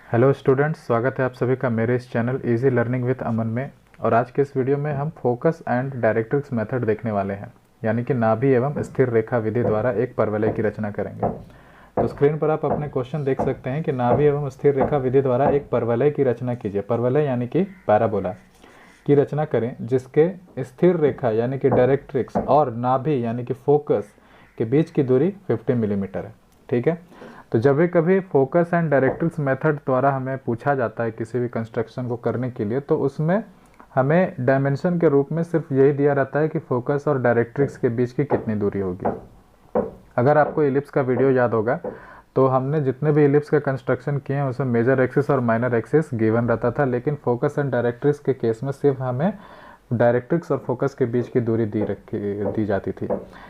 Hello students, स्वागत है आप सभी का मेरे इस चैनल इजी लर्निंग विद अमन में। और आज के इस वीडियो में हम फोकस एंड डायरेक्ट्रिक्स मेथड देखने वाले हैं, यानी कि नाभि एवं स्थिर रेखा विधि द्वारा एक परवलय की रचना करेंगे। तो स्क्रीन पर आप अपने क्वेश्चन देख सकते हैं कि नाभि एवं स्थिर रेखा विधि द्वारा एक परवलय की रचना कीजिए। परवलय यानी कि पैराबोला की रचना करें जिसके स्थिर रेखा यानी कि डायरेक्ट्रिक्स और नाभि यानी कि फोकस के बीच की दूरी 50 मिलीमीटर है। ठीक है, तो जब भी कभी फोकस एंड डायरेक्ट्रिक्स मेथड द्वारा हमें पूछा जाता है किसी भी कंस्ट्रक्शन को करने के लिए, तो उसमें हमें डायमेंशन के रूप में सिर्फ यही दिया रहता है कि फोकस और डायरेक्ट्रिक्स के बीच की कितनी दूरी होगी। अगर आपको इलिप्स का वीडियो याद होगा तो हमने जितने भी इलिप्स का कंस्ट्रक्शन किए हैं उसमें मेजर एक्सिस और माइनर एक्सिस गिवन रहता था, लेकिन फोकस एंड डायरेक्ट्रिक्स के केस में सिर्फ हमें डायरेक्ट्रिक्स और फोकस के बीच की दूरी दी जाती थी।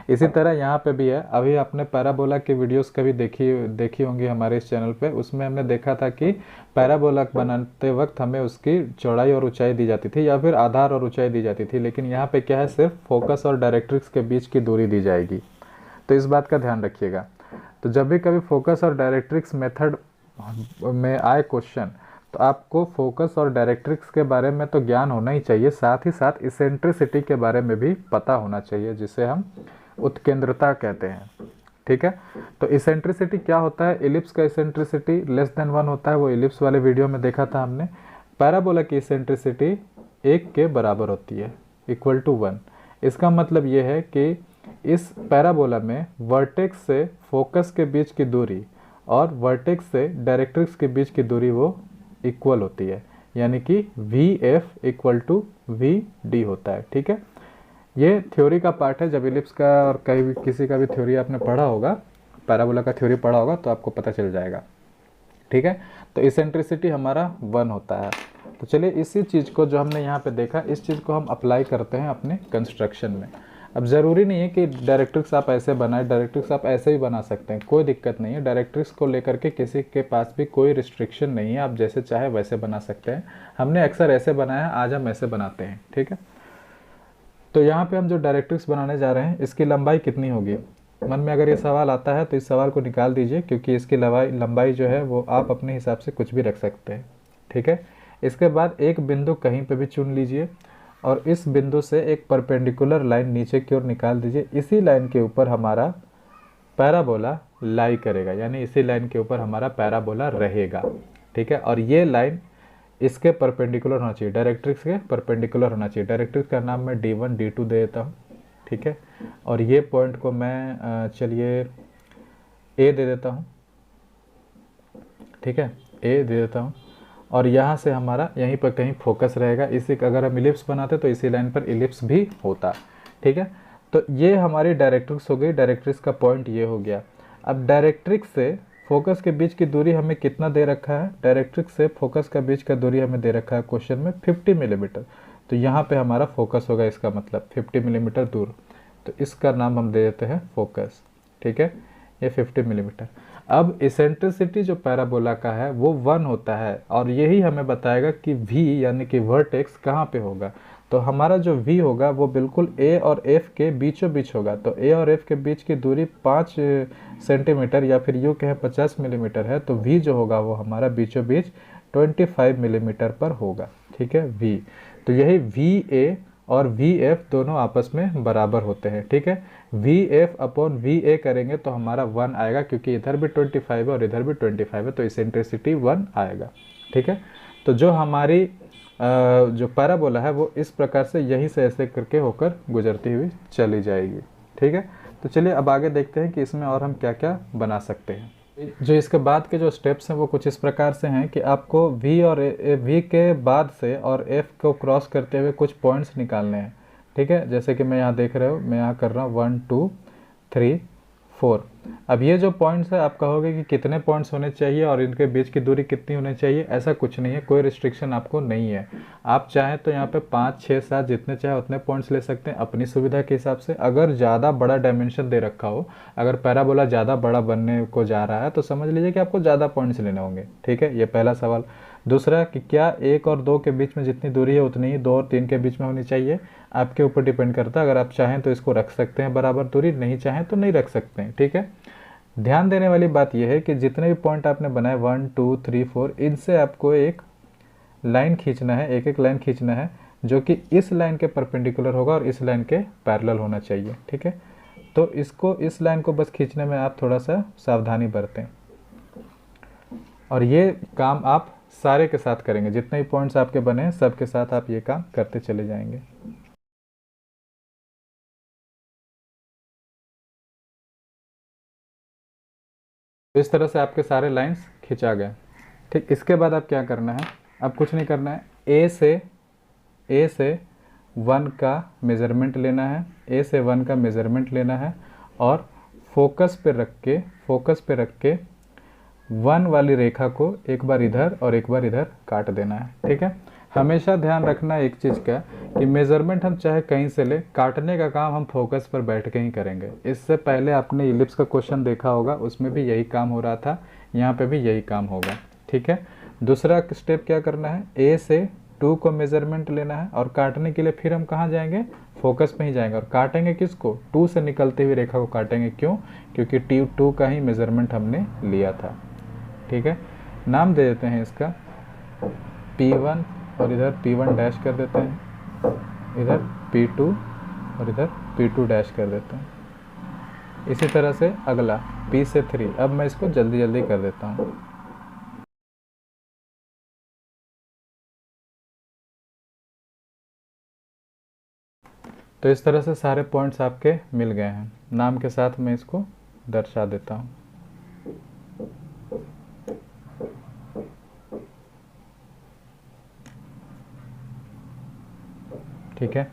इसी तरह यहाँ पे भी है। अभी आपने पैराबोला के वीडियोस कभी देखी होंगी हमारे इस चैनल पे। उसमें हमने देखा था कि पैराबोला बनाते वक्त हमें उसकी चौड़ाई और ऊंचाई दी जाती थी या फिर आधार और ऊंचाई दी जाती थी, लेकिन यहाँ पे क्या है, सिर्फ फोकस और डायरेक्ट्रिक्स के बीच की दूरी दी जाएगी। तो इस बात का ध्यान रखिएगा। तो जब भी कभी फोकस और डायरेक्ट्रिक्स मेथड में आए क्वेश्चन, तो आपको फोकस और डायरेक्ट्रिक्स के बारे में तो ज्ञान होना ही चाहिए, साथ ही साथ इसेंट्रिसिटी के बारे में भी पता होना चाहिए, जिसे हम उत्केंद्रता कहते हैं। ठीक है, तो इसेंट्रिसिटी क्या होता है? इलिप्स का इसेंट्रिसिटी लेस देन 1 होता है, वो इलिप्स वाले वीडियो में देखा था हमने। पैराबोला की इसेंट्रिसिटी 1 के बराबर होती है, इक्वल टू 1। इसका मतलब ये है कि इस पैराबोला में वर्टेक्स से फोकस के बीच की दूरी और वर्टेक्स से डायरेक्ट्रिक्स के बीच की दूरी वो इक्वल होती है, यानी कि VF इक्वल टू VD होता है। ठीक है, ये थ्योरी का पार्ट है। जब इलिप्स का और कहीं भी किसी का भी थ्योरी आपने पढ़ा होगा, पैराबोला का थ्योरी पढ़ा होगा, तो आपको पता चल जाएगा। ठीक है, तो इसेंट्रिसिटी हमारा 1 होता है। तो चलिए इसी चीज़ को जो हमने यहाँ पे देखा, इस चीज़ को हम अप्लाई करते हैं अपने कंस्ट्रक्शन में। अब ज़रूरी नहीं है कि डायरेक्ट्रिक्स आप ऐसे बनाए, डायरेक्ट्रिक्स आप ऐसे ही बना सकते हैं, कोई दिक्कत नहीं है। डायरेक्ट्रिक्स को लेकर के किसी के पास भी कोई रिस्ट्रिक्शन नहीं है, आप जैसे चाहे वैसे बना सकते हैं। हमने अक्सर ऐसे बनाया है, आज हम ऐसे बनाते हैं। ठीक है, तो यहाँ पे हम जो डायरेक्ट्रिक्स बनाने जा रहे हैं, इसकी लंबाई कितनी होगी? मन में अगर ये सवाल आता है तो इस सवाल को निकाल दीजिए, क्योंकि इसकी लंबाई जो है वो आप अपने हिसाब से कुछ भी रख सकते हैं। ठीक है, इसके बाद एक बिंदु कहीं पे भी चुन लीजिए और इस बिंदु से एक परपेंडिकुलर लाइन नीचे की ओर निकाल दीजिए। इसी लाइन के ऊपर हमारा पैराबोला लाई करेगा, यानी इसी लाइन के ऊपर हमारा पैराबोला रहेगा। ठीक है, और ये लाइन इसके परपेंडिकुलर होना चाहिए, डायरेक्ट्रिक्स के परपेंडिकुलर होना चाहिए। डायरेक्ट्रिक्स का नाम मैं D1 D2 दे देता हूँ। ठीक है, और ये पॉइंट को मैं चलिए A दे देता हूँ। ठीक है, A दे देता हूँ, और यहाँ से हमारा यहीं पर कहीं फोकस रहेगा। इसी अगर हम इलिप्स बनाते तो इसी लाइन पर इलिप्स भी होता। ठीक है, तो ये हमारी डायरेक्ट्रिक्स हो गई। डायरेक्ट्रिक्स का पॉइंट ये हो गया। अब डायरेक्ट्रिक्स से फोकस के बीच की दूरी हमें कितना दे रखा है? डायरेक्ट्रिक्स से फोकस का बीच का दूरी हमें दे रखा है क्वेश्चन में 50 मिलीमीटर। तो यहाँ पे हमारा फोकस होगा, इसका मतलब 50 मिलीमीटर दूर, तो इसका नाम हम दे देते हैं फोकस। ठीक है, ये 50 मिलीमीटर। अब इसेंट्रिसिटी जो पैराबोला का है वो 1 होता है, और यही हमें बताएगा कि V यानी कि वर्टेक्स कहाँ पे होगा। तो हमारा जो V होगा वो बिल्कुल A और F के बीचों बीच होगा। तो A और F के बीच की दूरी 5 सेंटीमीटर या फिर यूँ कहें 50 मिलीमीटर है। तो V जो होगा वो हमारा बीचों बीच 25 मिलीमीटर पर होगा। ठीक है, V। तो यही VA और VF दोनों आपस में बराबर होते हैं। ठीक है, VF अपॉन VA करेंगे तो हमारा 1 आएगा, क्योंकि इधर भी 25 है और इधर भी 25 है, तो इसेंट्रिसिटी 1 आएगा। ठीक है, तो जो हमारी जो पैराबोला है वो इस प्रकार से यहीं से ऐसे करके होकर गुजरती हुई चली जाएगी। ठीक है, तो चलिए अब आगे देखते हैं कि इसमें और हम क्या क्या बना सकते हैं। जो इसके बाद के जो स्टेप्स हैं वो कुछ इस प्रकार से हैं कि आपको V के बाद से और F को क्रॉस करते हुए कुछ पॉइंट्स निकालने हैं। ठीक है, जैसे कि मैं यहाँ देख रहे हो, मैं यहाँ कर रहा हूँ 1 2 3 4। अब ये जो पॉइंट्स है आप कहोगे कि कितने पॉइंट्स होने चाहिए और इनके बीच की दूरी कितनी होनी चाहिए? ऐसा कुछ नहीं है, कोई रिस्ट्रिक्शन आपको नहीं है। आप चाहें तो यहाँ पे 5 6 7 जितने चाहे उतने पॉइंट्स ले सकते हैं अपनी सुविधा के हिसाब से। अगर ज़्यादा बड़ा डायमेंशन दे रखा हो, अगर पैराबोला ज़्यादा बड़ा बनने को जा रहा है, तो समझ लीजिए कि आपको ज़्यादा पॉइंट्स लेने होंगे। ठीक है, ये पहला सवाल। दूसरा कि क्या 1 और 2 के बीच में जितनी दूरी है उतनी ही 2 और 3 के बीच में होनी चाहिए? आपके ऊपर डिपेंड करता है। अगर आप चाहें तो इसको रख सकते हैं बराबर दूरी, नहीं चाहें तो नहीं रख सकते हैं। ठीक है, ध्यान देने वाली बात यह है कि जितने भी पॉइंट आपने बनाए 1 2 3 4, इनसे आपको एक लाइन खींचना है, एक एक लाइन खींचना है जो कि इस लाइन के परपेंडिकुलर होगा और इस लाइन के पैरेलल होना चाहिए। ठीक है, तो इसको, इस लाइन को बस खींचने में आप थोड़ा सा सावधानी बरतें और ये काम आप सारे के साथ करेंगे। जितने भी पॉइंट्स आपके बने हैं सब के साथ आप ये काम करते चले जाएंगे। तो इस तरह से आपके सारे लाइंस खिंचा गए। ठीक, इसके बाद आप क्या करना है, अब कुछ नहीं करना है, ए से 1 का मेज़रमेंट लेना है, ए से 1 का मेज़रमेंट लेना है और फोकस पे रख के 1 वाली रेखा को एक बार इधर और एक बार इधर काट देना है। ठीक है, हमेशा ध्यान रखना एक चीज़ का कि मेज़रमेंट हम चाहे कहीं से ले, काटने का काम हम फोकस पर बैठ के ही करेंगे। इससे पहले आपने इलिप्स का क्वेश्चन देखा होगा, उसमें भी यही काम हो रहा था, यहाँ पे भी यही काम होगा। ठीक है, दूसरा स्टेप क्या करना है, ए से 2 को मेज़रमेंट लेना है और काटने के लिए फिर हम कहाँ जाएंगे, फोकस पे ही जाएंगे और काटेंगे किसको, 2 से निकलते हुए रेखा को काटेंगे। क्यों, क्योंकि T2 का ही मेज़रमेंट हमने लिया था। ठीक है, नाम दे देते हैं इसका P1 और इधर P1 डैश कर देते हैं, इधर P2 और इधर P2 डैश कर देते हैं। इसी तरह से अगला P से 3, अब मैं इसको जल्दी जल्दी कर देता हूँ। तो इस तरह से सारे पॉइंट्स आपके मिल गए हैं। नाम के साथ मैं इसको दर्शा देता हूँ। ठीक है,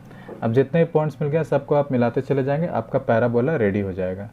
अब जितने भी पॉइंट्स मिल गए सबको आप मिलाते चले जाएंगे, आपका पैराबोला रेडी हो जाएगा।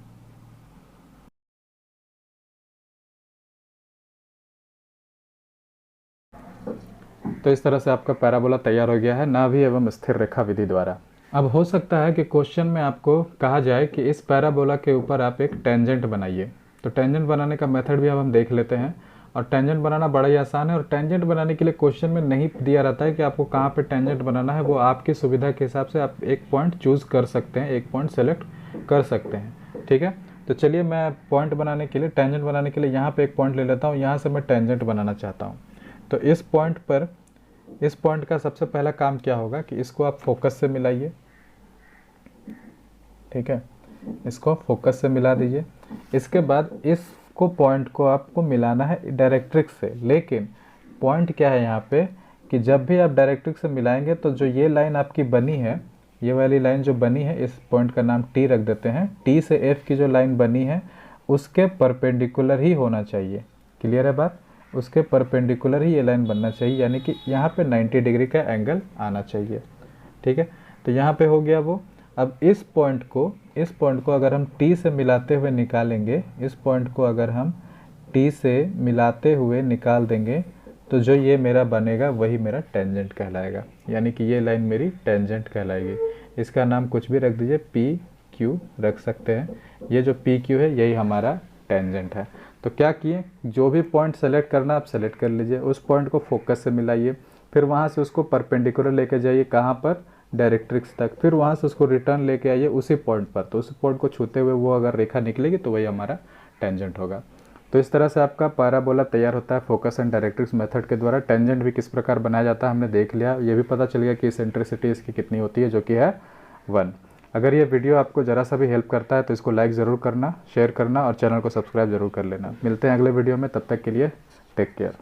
तो इस तरह से आपका पैराबोला तैयार हो गया है नाभि एवं स्थिर रेखा विधि द्वारा। अब हो सकता है कि क्वेश्चन में आपको कहा जाए कि इस पैराबोला के ऊपर आप एक टेंजेंट बनाइए, तो टेंजेंट बनाने का मेथड भी अब हम देख लेते हैं। और टेंजेंट बनाना बड़ा ही आसान है और टेंजेंट बनाने के लिए क्वेश्चन में नहीं दिया रहता है कि आपको कहाँ पे टेंजेंट बनाना है, वो आपकी सुविधा के हिसाब से आप एक पॉइंट चूज़ कर सकते हैं, एक पॉइंट सेलेक्ट कर सकते हैं। ठीक है, तो चलिए मैं पॉइंट बनाने के लिए, टेंजेंट बनाने के लिए यहाँ पे एक पॉइंट ले लेता हूँ, यहाँ से मैं टेंजेंट बनाना चाहता हूँ। तो इस पॉइंट का सबसे पहला काम क्या होगा कि इसको आप फोकस से मिलाइए। ठीक है, इसको फोकस से मिला दीजिए। इसके बाद इसको पॉइंट को आपको मिलाना है डायरेक्ट्रिक्स से, लेकिन पॉइंट क्या है यहाँ पे कि जब भी आप डायरेक्ट्रिक्स से मिलाएंगे तो जो ये लाइन आपकी बनी है, ये वाली लाइन जो बनी है, इस पॉइंट का नाम टी रख देते हैं, टी से एफ की जो लाइन बनी है उसके परपेंडिकुलर ही होना चाहिए। क्लियर है बात, उसके परपेंडिकुलर ही ये लाइन बनना चाहिए, यानी कि यहाँ पे 90 डिग्री का एंगल आना चाहिए। ठीक है, तो यहाँ पे हो गया वो। अब इस पॉइंट को अगर हम टी से मिलाते हुए निकालेंगे, इस पॉइंट को अगर हम टी से मिलाते हुए निकाल देंगे तो जो ये मेरा बनेगा वही मेरा टेंजेंट कहलाएगा, यानी कि ये लाइन मेरी टेंजेंट कहलाएगी। इसका नाम कुछ भी रख दीजिए, पी क्यू रख सकते हैं। ये जो पी क्यू है यही हमारा टेंजेंट है। तो क्या किए, जो भी पॉइंट सेलेक्ट करना आप सेलेक्ट कर लीजिए, उस पॉइंट को फोकस से मिलाइए, फिर वहाँ से उसको परपेंडिकुलर लेके जाइए, कहाँ पर, डायरेक्ट्रिक्स तक, फिर वहाँ से उसको रिटर्न लेके आइए उसी पॉइंट पर। तो उस पॉइंट को छूते हुए वो अगर रेखा निकलेगी तो वही हमारा टेंजेंट होगा। तो इस तरह से आपका पैराबोला तैयार होता है फोकस एंड डायरेक्ट्रिक्स मेथड के द्वारा। टेंजेंट भी किस प्रकार बनाया जाता है हमने देख लिया, ये भी पता चल गया कि सेंट्रिसिटी इसकी कितनी होती है, जो कि है 1। अगर ये वीडियो आपको ज़रा सा भी हेल्प करता है तो इसको लाइक ज़रूर करना, शेयर करना और चैनल को सब्सक्राइब ज़रूर कर लेना। मिलते हैं अगले वीडियो में, तब तक के लिए टेक केयर।